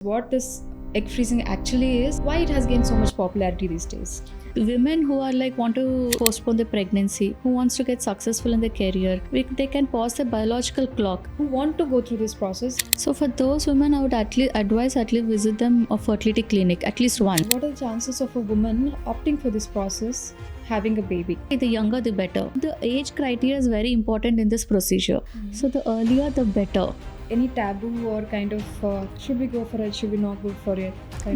What this egg freezing actually is, why it has gained so much popularity these days. Women who are want to postpone their pregnancy, who wants to get successful in their career, they can pause their biological clock. Who want to go through this process. So for those women, I would advise visit them a fertility clinic at least once. What are the chances of a woman opting for this process, having a baby? The younger the better. The age criteria is very important in this procedure. So the earlier the better. Any taboo or kind of should we go for it, should we not go for it?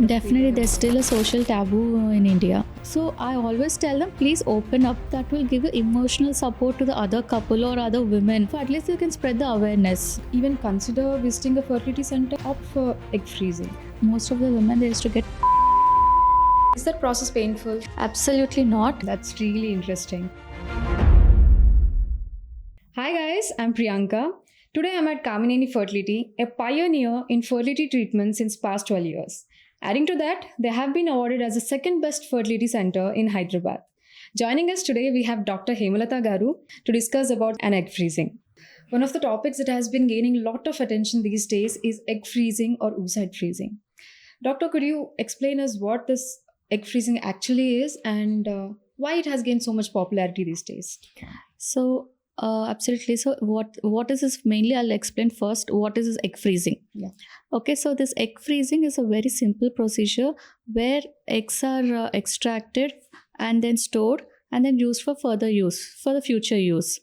Definitely there's still a social taboo in India. So I always tell them, please open up. That will give you emotional support to the other couple or other women. So at least you can spread the awareness. Even consider visiting a fertility center, opt for egg freezing. Most of the women, they used to get. Is that process painful? Absolutely not. That's really interesting. Hi guys, I'm Priyanka. Today I'm at Kamineni Fertility, a pioneer in fertility treatment since past 12 years. Adding to that, they have been awarded as the second best fertility center in Hyderabad. Joining us today, we have Dr. Hemalata Garu to discuss about an egg freezing. One of the topics that has been gaining a lot of attention these days is egg freezing or oocyte freezing. Doctor, could you explain us what this egg freezing actually is and why it has gained so much popularity these days? So, absolutely. So what is this? Mainly I'll explain first what is this egg freezing. Yeah. Okay, so this egg freezing is a very simple procedure where eggs are extracted and then stored and then used for further use, for the future use.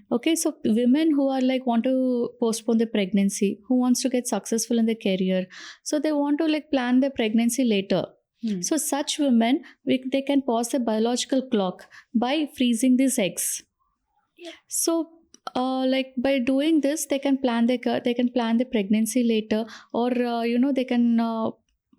Okay, so women who are want to postpone their pregnancy, who wants to get successful in their career, so they want to plan their pregnancy later. So such women, they can pause their biological clock by freezing these eggs. So by doing this, they can plan their pregnancy later, or they can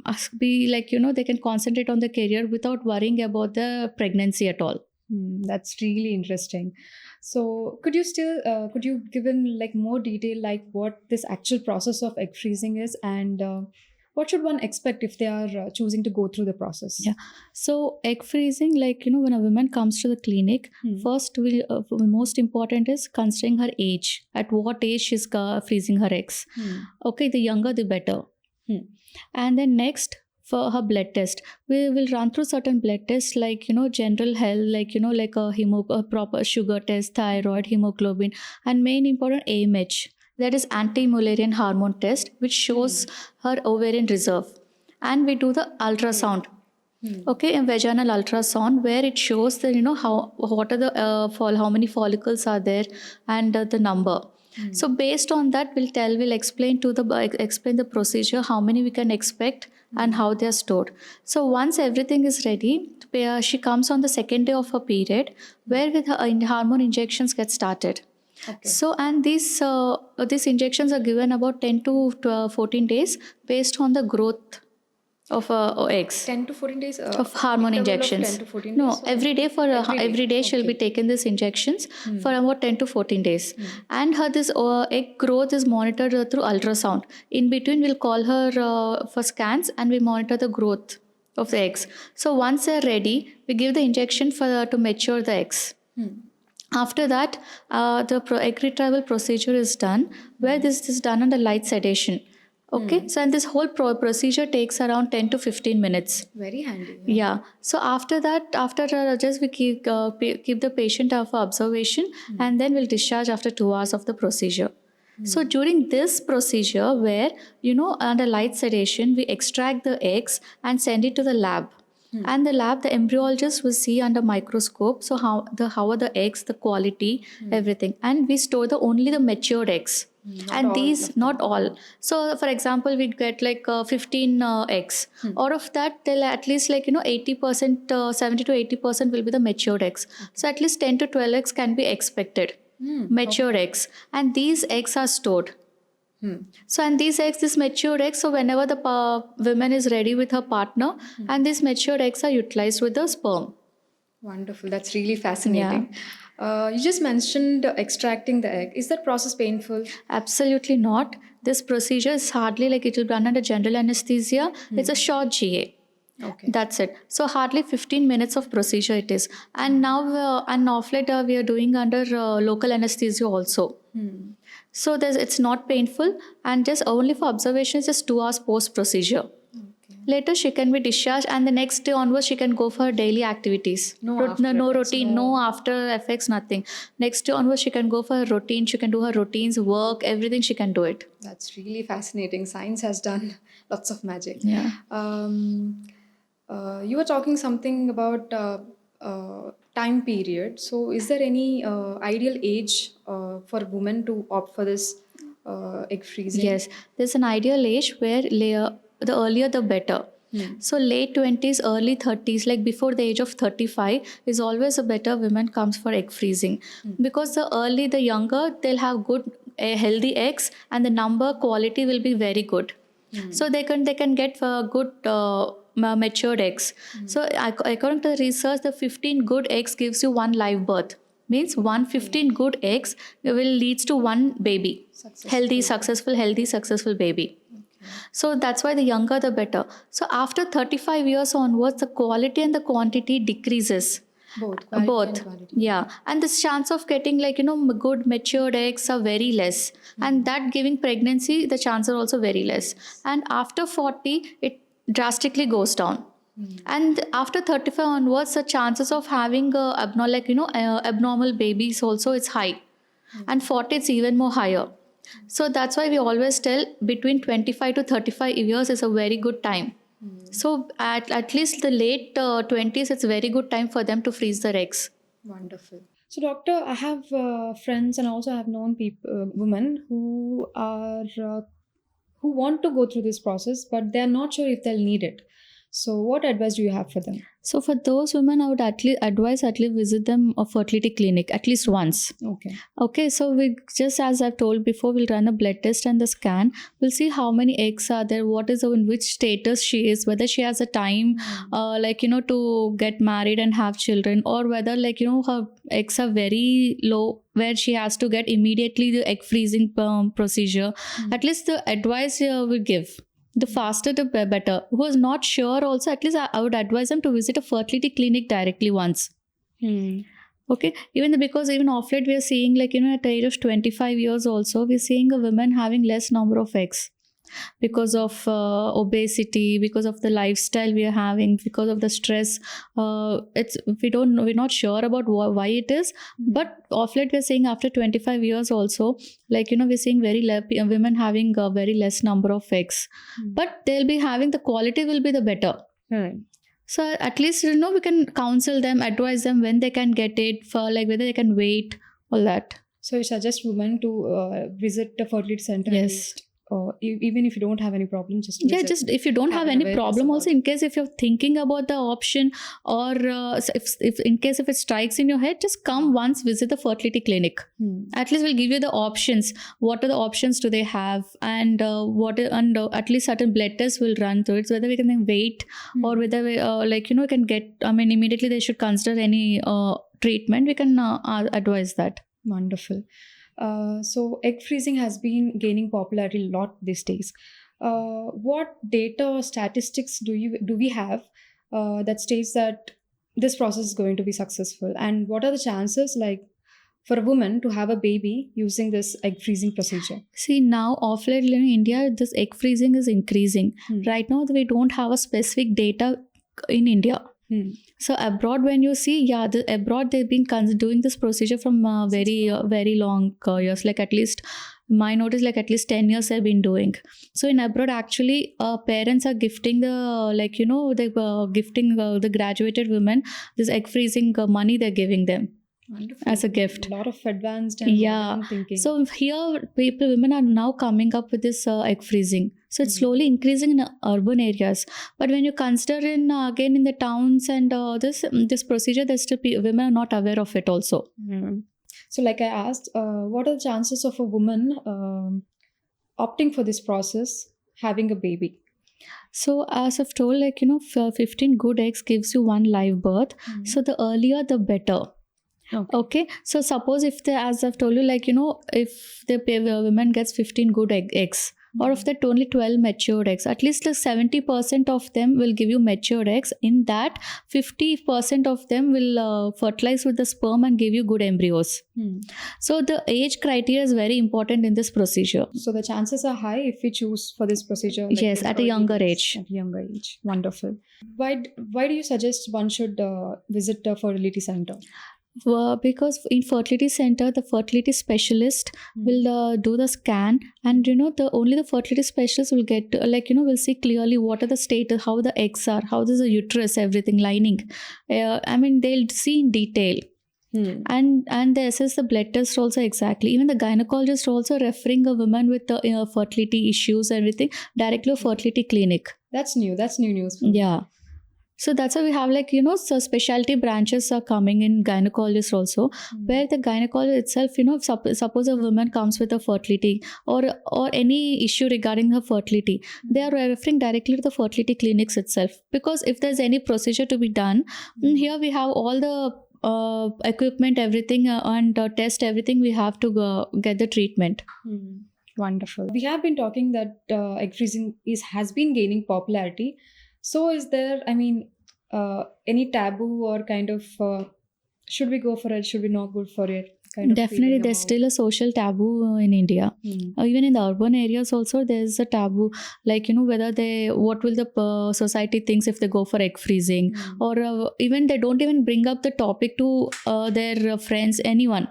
they can concentrate on the career without worrying about the pregnancy at all. That's really interesting. So could you give in more detail what this actual process of egg freezing is and what should one expect if they are choosing to go through the process? Yeah. So egg freezing, when a woman comes to the clinic, first most important is considering her age. At what age she's freezing her eggs. Okay, the younger the better. And then next, for her blood test, we will run through certain blood tests general health, a proper sugar test, thyroid, hemoglobin, and main important AMH. That is anti-Mullerian hormone test, which shows her ovarian reserve. And we do the ultrasound. Okay, a vaginal ultrasound where it shows that how many follicles are there and the number. So based on that, we'll explain the procedure, how many we can expect and how they are stored. So once everything is ready, she comes on the second day of her period, where with her hormone injections get started. Okay. So and these injections are given about 10 to 14 days based on the growth of eggs. 10 to 14 days of hormone injections. 10 to 14 no, days? every day every day she'll be taking these injections for about 10 to 14 days. And her this egg growth is monitored through ultrasound. In between, we'll call her for scans and we monitor the growth of the eggs. So once they're ready, we give the injection to mature the eggs. After that, the egg retrieval procedure is done, where this is done under light sedation. Okay, so and this whole procedure takes around 10 to 15 minutes. Very handy. Yeah. So after that, just we keep the patient for observation, and then we'll discharge after 2 hours of the procedure. So during this procedure, where under light sedation, we extract the eggs and send it to the lab. And the lab, the embryologist will see under microscope. So how are the eggs, the quality, everything, and we store only the matured eggs. Not all. So for example, we get 15 eggs. Out of that, they'll at least 80%, 70 to 80% will be the matured eggs. So at least 10 to 12 eggs can be expected. Mature eggs, and these eggs are stored. So and these mature eggs, so whenever the woman is ready with her partner, and these mature eggs are utilized with the sperm. Wonderful. That's really fascinating. You just mentioned extracting the egg. Is that process painful? Absolutely not. This procedure is hardly it will be done under general anesthesia. It's a short GA. Okay. That's it. So hardly 15 minutes of procedure it is. And now, and off late, we are doing under local anesthesia also. So it's not painful, and just only for observation, just 2 hours post procedure. Later she can be discharged, and the next day onwards she can go for her daily activities. No after No effects, routine, no after effects, nothing. Next day onwards she can go for her routine. She can do her routines, work, everything. She can do it. That's really fascinating. Science has done lots of magic. Yeah. You were talking something about time period. So, is there any ideal age for women to opt for this egg freezing? Yes, there's an ideal age where the earlier the better. So late 20s, early 30s, like before the age of 35, is always a better women comes for egg freezing, because the younger they'll have good healthy eggs, and the number quality will be very good. So they can get good matured eggs. So according to the research, the 15 good eggs gives you one live birth. Means 115 good eggs will leads to one baby, healthy, successful baby. So that's why the younger the better. So after 35 years onwards, the quality and the quantity decreases. Both. Quality Both. and quantity. Yeah. And the chance of getting good matured eggs are very less. And that giving pregnancy, the chances are also very less. And after 40, it drastically goes down. And after 35 onwards, the chances of having abnormal babies also is high. And 40 it's even more higher. So that's why we always tell between 25 to 35 years is a very good time. So at least the late 20s, it's a very good time for them to freeze their eggs. Wonderful. So, doctor, I have friends and also I have known people, women who are who want to go through this process, but they are not sure if they'll need it. So, what advice do you have for them? So for those women, I would advise visit them a fertility clinic at least once. Okay. Okay, so we just as I've told before, we'll run a blood test and the scan. We'll see how many eggs are there, what is in which status she is, whether she has a time, to get married and have children, or whether her eggs are very low, where she has to get immediately the egg freezing procedure. At least the advice we give. The faster the better. Who is not sure also, at least I would advise them to visit a fertility clinic directly once. Okay, because off late we are seeing at the age of 25 years also, we're seeing a women having less number of eggs because of obesity, because of the lifestyle we are having, because of the stress. We're not sure about why it is, but off late we're seeing after 25 years also, we're seeing women having a very less number of eggs, but they'll be having the quality will be the better. So at least we can counsel them, advise them when they can get it, for whether they can wait, all that. So you suggest women to visit the fertility center. Yes. Even if you don't have any problem, just if you don't have any problem also, in case if you're thinking about the option, or if in case if it strikes in your head, just come once, visit the fertility clinic. At least we'll give you the options. What are the options do they have, and at least certain blood tests will run through it, so whether we can then wait, or whether we can get, immediately they should consider any treatment. We can advise that. Wonderful. So egg freezing has been gaining popularity a lot these days. What data or statistics do we have that states that this process is going to be successful, and what are the chances for a woman to have a baby using this egg freezing procedure? See, now off late in India, this egg freezing is increasing. Right now we don't have a specific data in India. So abroad, when you see, abroad they've been doing this procedure from very long years. At least my notice, at least 10 years they've been doing. So in abroad, actually, parents are gifting the graduated women this egg freezing money they're giving them. Wonderful. As a gift. A lot of advanced and modern thinking. So here women are now coming up with this egg freezing. So it's slowly increasing in urban areas. But when you consider again in the towns and this procedure, there's still women are not aware of it also. So I asked, what are the chances of a woman opting for this process, having a baby? So as I've told, 15 good eggs gives you one live birth. So the earlier the better. Okay. So suppose if as I've told you, if the woman gets 15 good eggs, Out of that, only 12 matured eggs. At least 70% of them will give you matured eggs. In that, 50% of them will fertilize with the sperm and give you good embryos. So the age criteria is very important in this procedure. So the chances are high if we choose for this procedure. Yes, in at a early younger days, age. At a younger age. Wonderful. Why do you suggest one should visit a fertility center? Because in fertility center, the fertility specialist will do the scan, and only the fertility specialist will get will see clearly what are the state, how the eggs are, how is the uterus, everything lining. They'll see in detail. And they assess the blood test also exactly. Even the gynecologist also referring a woman with fertility issues, everything directly to fertility clinic. That's new news. Yeah. So that's why we have so specialty branches are coming in gynecologist also, where the gynecologist itself, suppose a woman comes with a fertility or any issue regarding her fertility, they are referring directly to the fertility clinics itself. Because if there's any procedure to be done, here we have all the equipment, everything, and test everything. We have to get the treatment. Wonderful. We have been talking that egg freezing has been gaining popularity. So is there, any taboo or kind of, should we go for it, should we not go for it? Definitely, there's still a social taboo in India. Even in the urban areas also, there's a taboo. Whether what will the society thinks if they go for egg freezing, or even they don't even bring up the topic to their friends, anyone.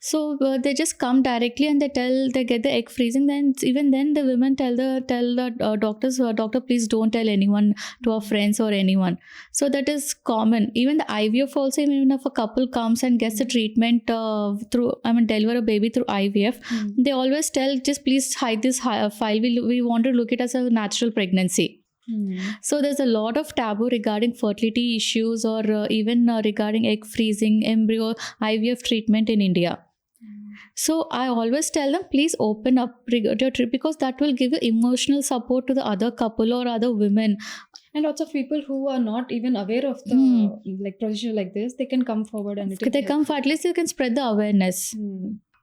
So they just come directly and they get the egg freezing. Then even then the women tell the doctors, doctor, please don't tell anyone, to our friends or anyone. So that is common. Even the IVF also, even if a couple comes and gets the treatment deliver a baby through IVF, they always tell, just please hide this file. We want to look it as a natural pregnancy. So there's a lot of taboo regarding fertility issues, or even regarding egg freezing, embryo, IVF treatment in India. So I always tell them, please open up your trip, because that will give you emotional support to the other couple or other women. And lots of people who are not even aware of the procedure like this, they can come forward and at least you can spread the awareness.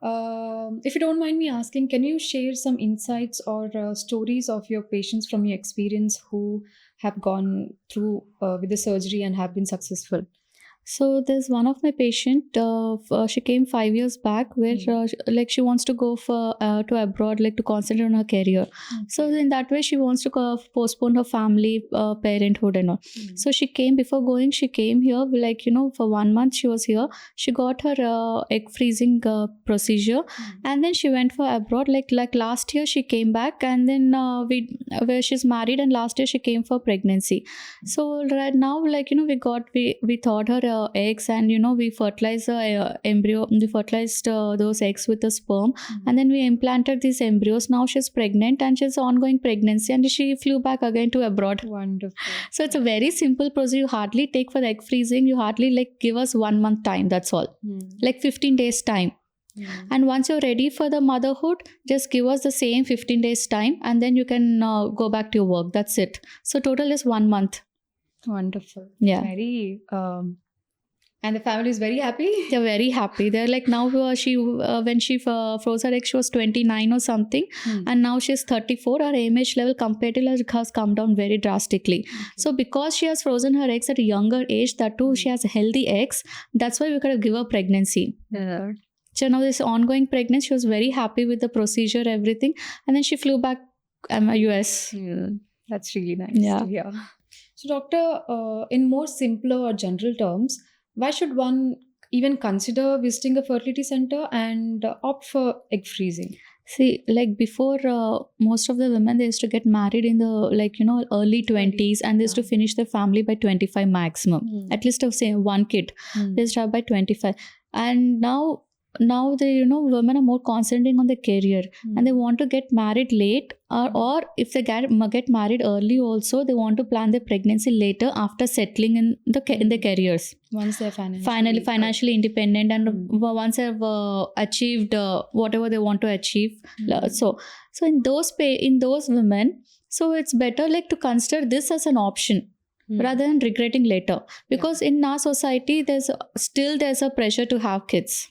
If you don't mind me asking, can you share some insights or stories of your patients from your experience who have gone through with the surgery and have been successful? So there's one of my patient, she came 5 years back, where she wants to go to abroad, to concentrate on her career. So in that way she wants to postpone her family parenthood and all. So she came, before going she came here, for 1 month she was here. She got her egg freezing procedure, and then she went for abroad. Like last year she came back, and then where she's married, and last year she came for pregnancy. So right now we thought her eggs, and we fertilized the embryo. We fertilized those eggs with the sperm, and then we implanted these embryos. Now she's pregnant, and she's ongoing pregnancy, and she flew back again to abroad. Wonderful. So it's a very simple procedure. You hardly take for the egg freezing. You hardly give us 1 month time. That's all. 15 days time. And once you're ready for the motherhood, just give us the same 15 days time, and then you can go back to your work. That's it. So total is 1 month. Wonderful. Yeah. Very and the family is very happy. They're very happy. They're now when she froze her egg, she was 29 or something, and now she's 34. Her AMH level comparatively has come down very drastically. So because she has frozen her eggs at a younger age, that too she has healthy eggs, that's why we could have given her pregnancy. So now this ongoing pregnancy, she was very happy with the procedure, everything, and then she flew back US. That's really nice. Yeah. So doctor, in more simpler or general terms, why should one even consider visiting a fertility center and opt for egg freezing? See, before, most of the women, they used to get married in the early 20s, and they used to finish their family by 25 maximum. At least of say one kid, they used to have by 25. And now the women are more concentrating on their career, and they want to get married late, or if they get married early also, they want to plan their pregnancy later after settling in their careers. Once they're financially independent, and once they've achieved whatever they want to achieve. So in those women, so it's better to consider this as an option rather than regretting later, because in our society there's a pressure to have kids.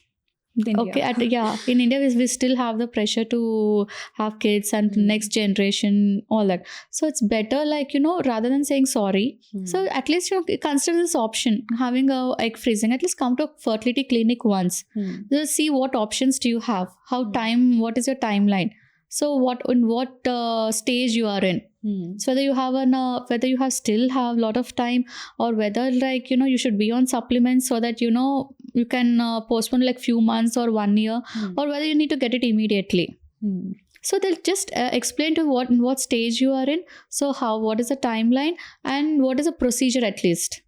India. Okay, in India we still have the pressure to have kids and next generation, all that. So it's better, like, rather than saying sorry, so at least consider this option, having a egg freezing. At least come to a fertility clinic once. Just see what options do you have, what is your timeline. So what stage you are in. So whether you have whether you still have a lot of time, or whether, like, you should be on supplements so that you can postpone like few months or 1 year, or whether you need to get it immediately. So they'll just explain to what stage you are in. So what is the timeline and what is the procedure at least.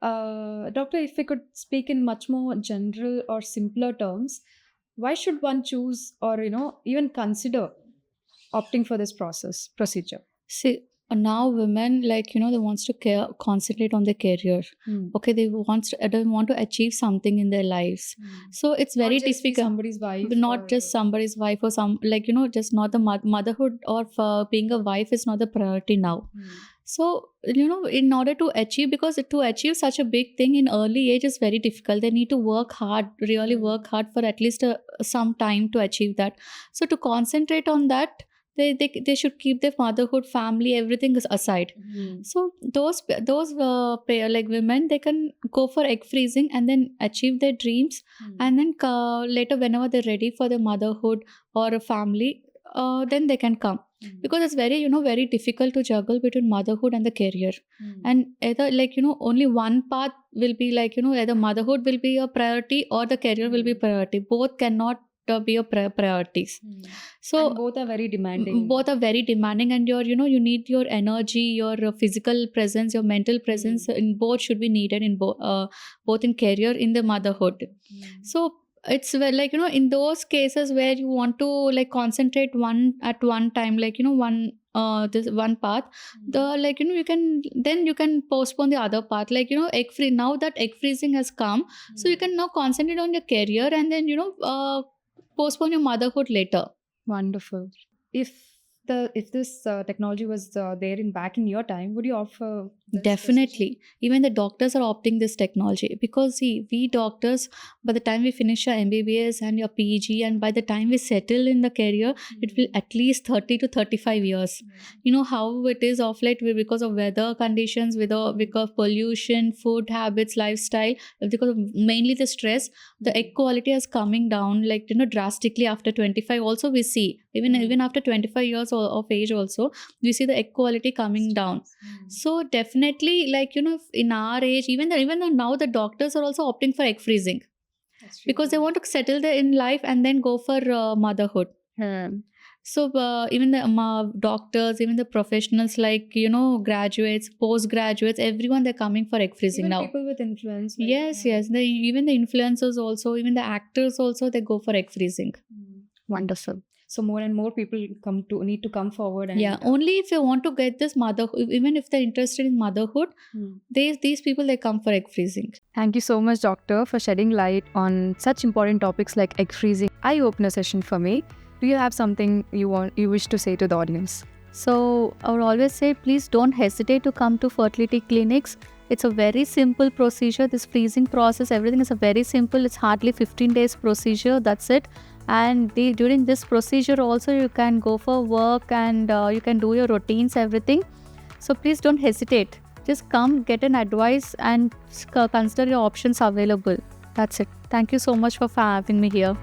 Doctor, if we could speak in much more general or simpler terms, why should one choose or even consider opting for this procedure? See, now women, like, they wants to concentrate on their career. Okay, they want to achieve something in their lives. So it's very not just difficult. Somebody's wife, not just somebody's wife, or some, like, just not the motherhood or being a wife is not the priority now. So, in order to achieve, because to achieve such a big thing in early age is very difficult. They need to work hard, really work hard for at least some time to achieve that. So to concentrate on that, they should keep their motherhood, family, everything is aside. So those like women, they can go for egg freezing and then achieve their dreams, and then later, whenever they're ready for the motherhood or a family, then they can come. Because it's very very difficult to juggle between motherhood and the career. And either, like, only one path will be, like, either motherhood will be a priority or the career will be priority. Both cannot be your priorities. So and both are very demanding. And you need your energy, your physical presence, your mental presence, in both should be needed in both in career, in the motherhood. So it's like, in those cases where you want to, like, concentrate at one time, like, this one path, the, like, you can postpone the other path, like, egg free. Now that egg freezing has come, so you can now concentrate on your career, and then postpone your motherhood later. Wonderful. If this technology was there back in your time, would you offer this Definitely. Even the doctors are opting this technology, because, see, we doctors, by the time we finish our MBBS and your PG, and by the time we settle in the career, it will at least 30 to 35 years. You know how it is of late, because of weather conditions, because pollution, food habits, lifestyle, because of mainly the stress, the egg quality is coming down, like, drastically after 25. Also we see, even after 25 years of age also, we see the egg quality coming down. So definitely, like, in our age, even though now the doctors are also opting for egg freezing, because they want to settle in life and then go for motherhood. So even the doctors, even the professionals, like, graduates, postgraduates, everyone, they're coming for egg freezing even now. people with influence. Like, Yes. Even the influencers also, even the actors also, they go for egg freezing. Wonderful. So more and more people need to come forward. And only if you want to get this motherhood, even if they're interested in motherhood, these people, they come for egg freezing. Thank you so much, doctor, for shedding light on such important topics like egg freezing. Eye-opener session for me. Do you have something you wish to say to the audience? So I would always say, please don't hesitate to come to fertility clinics. It's a very simple procedure. This freezing process, everything is a very simple. It's hardly 15 days procedure. That's it. And during this procedure also, you can go for work, and you can do your routines, everything. So please don't hesitate. Just come, get an advice, and consider your options available. That's it. Thank you so much for having me here.